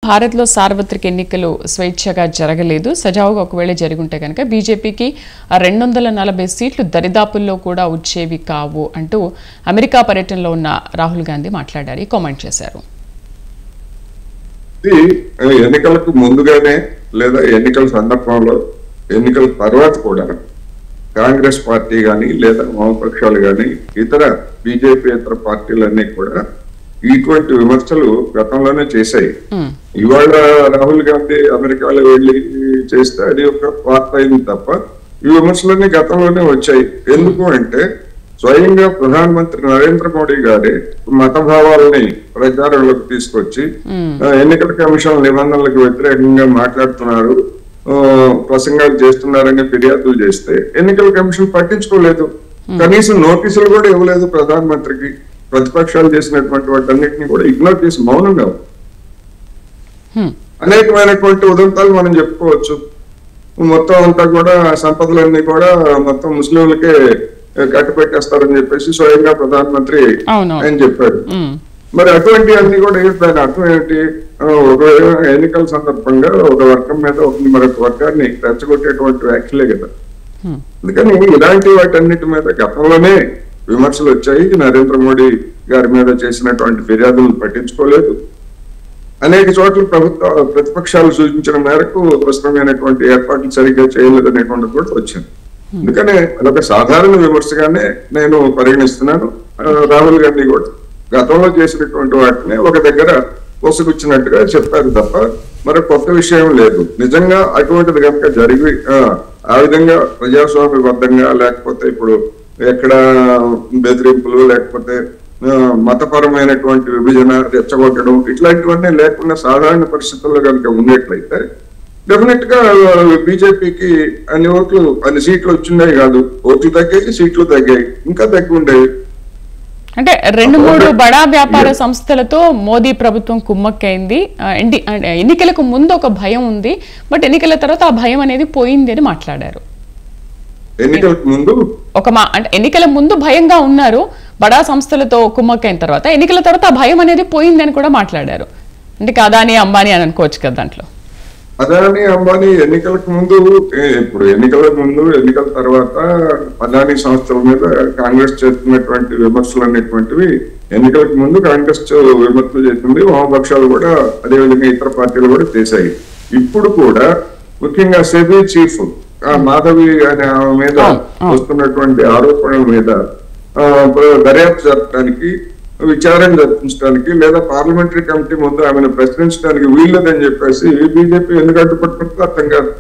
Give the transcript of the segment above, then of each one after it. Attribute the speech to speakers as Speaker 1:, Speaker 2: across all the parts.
Speaker 1: భారత్లో సార్వత్రిక ఎన్నికలు స్వేచ్ఛగా జరగలేదు. సజావుగా ఒకవేళ జరుగుంటే కనుక బీజేపీకి 240 సీట్లు దరిదాపుల్లో కూడా వచ్చేవి కావు అంటూ అమెరికా పర్యటనలో ఉన్న రాహుల్ గాంధీ మాట్లాడారు. కామెంట్ చేశారు.
Speaker 2: ఎన్నికలకు ముందుగానే లేదా ఎన్నికల సందర్భంలో ఎన్నికల తర్వాత కూడా కాంగ్రెస్ పార్టీ కానీ లేదా వామపక్షాలు కానీ ఇతర బీజేపీ ఇతర పార్టీలన్నీ కూడా ఇటువంటి విమర్శలు గతంలోనే చేశాయి. ఇవాళ రాహుల్ గాంధీ అమెరికాలో వెళ్లి చేస్తే అది ఒక వార్త అయింది తప్ప ఈ విమర్శలన్నీ గతంలోనే వచ్చాయి. ఎందుకు అంటే స్వయంగా ప్రధానమంత్రి నరేంద్ర మోడీ గారి మతభావాలని ప్రచారంలోకి తీసుకొచ్చి ఎన్నికల కమిషన్ నిబంధనలకు వ్యతిరేకంగా మాట్లాడుతున్నారు, ప్రసంగాలు చేస్తున్నారని ఫిర్యాదులు చేస్తే ఎన్నికల కమిషన్ పట్టించుకోలేదు. కనీసం నోటీసులు కూడా ఇవ్వలేదు ప్రధానమంత్రికి. ప్రతిపక్షాలు చేసినటువంటి వాటన్నిటిని కూడా ఇగ్నోర్ చేసి మౌనంగా అనేకమైనటువంటి ఉదంతాలు మనం చెప్పుకోవచ్చు. మొత్తం అంతా కూడా సంపదలన్నీ కూడా మొత్తం ముస్లింలకే కట్టుపెట్టేస్తారని చెప్పేసి స్వయంగా ప్రధానమంత్రి ఆయన చెప్పాడు. మరి అటువంటి అన్ని కూడా దాని అర్థం ఏంటి? ఒక ఎన్నికల సందర్భంగా ఒక వర్గం మీద మరొక వర్గాన్ని రెచ్చగొట్టేటువంటి వ్యాఖ్యలే కదా. అందుకని ఇలాంటి వాటన్నిటి మీద గతంలోనే విమర్శలు వచ్చాయి. నరేంద్ర మోడీ గారి మీద చేసినటువంటి ఫిర్యాదులు పట్టించుకోలేదు. అనేక చోట్ల ప్రతిపక్షాలు సూచించిన మేరకు అవసరమైనటువంటి ఏర్పాట్లు సరిగ్గా చేయలేదు అనేటువంటి కూడా వచ్చింది. అందుకనే అదొక సాధారణ విమర్శగానే నేను పరిగణిస్తున్నాను. రాహుల్ గాంధీ కూడా గతంలో చేసినటువంటి వాటిని ఒక దగ్గర పొసగుచ్చినట్టుగా చెప్పారు తప్ప మరి కొత్త విషయం లేదు. నిజంగా అటువంటిది కనుక జరిగి ఆ విధంగా ప్రజాస్వామ్యబద్ధంగా లేకపోతే ఇప్పుడు ఎక్కడ బెదిరింపులు లేకపోతే మతపరమైనటువంటి విభజన రెచ్చగొట్టడం ఇట్లాంటివన్నీ లేకుండా సాధారణ పరిస్థితుల్లో కనుక ఉండేట్లయితే డెఫినెట్ గా బీజేపీకి అన్ని సీట్లు వచ్చినాయి కాదు, ఓట్లు తగ్గాయి, సీట్లు తగ్గాయి, ఇంకా తగ్గి ఉండేవి.
Speaker 1: అంటే 2-3 బడా వ్యాపార సంస్థలతో మోదీ ప్రభుత్వం కుమ్మక్కైంది. ఎన్నికలకు ముందు ఒక భయం ఉంది, బట్ ఎన్నికల తర్వాత ఆ భయం అనేది పోయింది అని మాట్లాడారు. ఎన్నికల ముందు భయంగా ఉన్నారు, బడా సంస్థలతో కుమ్మక్కైన తర్వాత ఎన్నికల తర్వాత ఆ భయం అనేది పోయింది అని కూడా మాట్లాడారు. అంటే అదానీ అంబానీ అని అనుకోవచ్చు కదా. దాంట్లో
Speaker 2: అదానీ అంబానీ ఎన్నికలకు ముందు, ఇప్పుడు ఎన్నికల ముందు ఎన్నికల తర్వాత అదానీ సంస్థల మీద కాంగ్రెస్ చేస్తున్నటువంటి విమర్శలు అనేటువంటివి ఎన్నికలకు ముందు కాంగ్రెస్ విమర్శలు చేసింది, వామపక్షాలు కూడా అదేవిధంగా ఇతర పార్టీలు కూడా చేశాయి. ఇప్పుడు కూడా ముఖ్యంగా సెబీ చీఫ్ మాధవి అనే ఆమె మీద వస్తున్నటువంటి ఆరోపణల మీద దర్యాప్తు జరపడానికి, విచారణ జరిపించడానికి లేదా పార్లమెంటరీ కమిటీ ముందు ఆమెను ప్రశ్నించడానికి వీల్లేదని చెప్పేసి బీజేపీ ఎందుకు అడ్డుపడుతుందో అర్థం కాదు.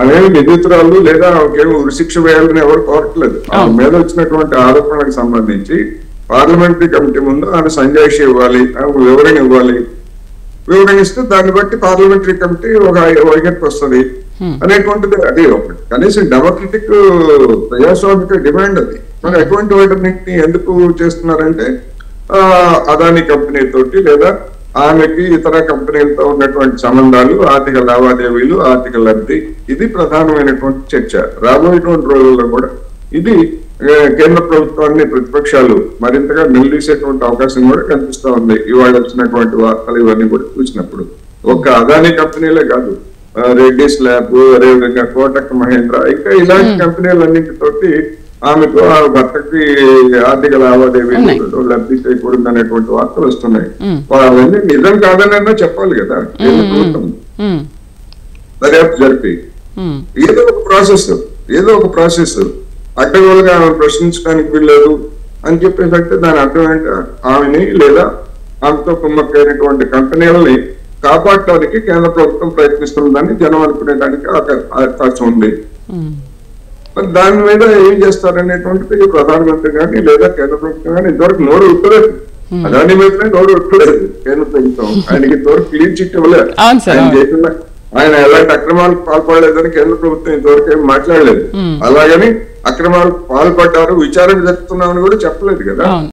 Speaker 2: అవేమి నిందితురాలు లేదా ఆమెకేమి ఉరిశిక్ష వేయాలని ఎవరు కోరట్లేదు. ఆమె మీద వచ్చినటువంటి ఆరోపణలకు సంబంధించి పార్లమెంటరీ కమిటీ ముందు ఆమె సంజాయిషి ఇవ్వాలి, ఆమె వివరణ ఇవ్వాలి. వివరణ ఇస్తే దాన్ని బట్టి పార్లమెంటరీ కమిటీ ఒక వైఖరికి వస్తుంది అనేటువంటిది. అది ఒకటి కనీసం డెమోక్రటిక్ ప్రజాస్వామిక డిమాండ్ అది. మరి ఎటువంటి వాటిని ఎందుకు చేస్తున్నారంటే అదానీ కంపెనీ తోటి లేదా ఆమెకి ఇతర కంపెనీలతో ఉన్నటువంటి సంబంధాలు, ఆర్థిక లావాదేవీలు, ఆర్థిక లబ్ధి, ఇది ప్రధానమైనటువంటి చర్చ. రాబోయేటువంటి రోజుల్లో కూడా ఇది కేంద్ర ప్రభుత్వాన్ని ప్రతిపక్షాలు మరింతగా నిలదీసేటువంటి అవకాశం కూడా కనిపిస్తా ఉంది. ఇవాళ వచ్చినటువంటి వార్తలు ఇవన్నీ కూడా చూసినప్పుడు ఒక్క అదానీ కంపెనీలే కాదు, రెడ్డిస్ ల్యాబ్, అదేవిధంగా కోటక్ మహేంద్ర, ఇంకా ఇలాంటి కంపెనీలన్నింటితోటి ఆమెకు ఆ భర్తకి ఆర్థిక లావాదేవీలు లబ్ధి చేయకూడదు అనేటువంటి వార్తలు వస్తున్నాయి. అవన్నీ నిజం కాదనైనా చెప్పాలి కదా. దర్యాప్తు జరిపి ఏదో ఒక ప్రాసెస్ అడ్డగోలుగా ఆమె ప్రశ్నించడానికి వీల్లేదు అని చెప్పేసి అంటే దాని అర్థం ఏంటి? ఆమెని లేదా ఆమెతో కుమ్మక్కైనటువంటి కంపెనీలని కాపాడటానికి కేంద్ర ప్రభుత్వం ప్రయత్నిస్తుందని జనం అనుకునేదానికి అవకాశం ఉంది. మరి దాని మీద ఏం చేస్తారనేటువంటిది ప్రధానమంత్రి కానీ లేదా కేంద్ర ప్రభుత్వం కానీ ఇంతవరకు నోరు ఉట్టలేదు. అదాని మీదనే నోరు ఉట్టలేదు కేంద్ర ప్రభుత్వం. ఆయనకి ఇంతవరకు క్లీన్ చిట్ ఇవ్వలేదు. ఆయన ఎలాంటి అక్రమాలకు పాల్పడలేదని కేంద్ర ప్రభుత్వం ఇంతవరకు ఏం మాట్లాడలేదు. అలాగని అక్రమాలకు పాల్పడ్డారు, విచారణ జరుపుతున్నామని కూడా చెప్పలేదు కదా.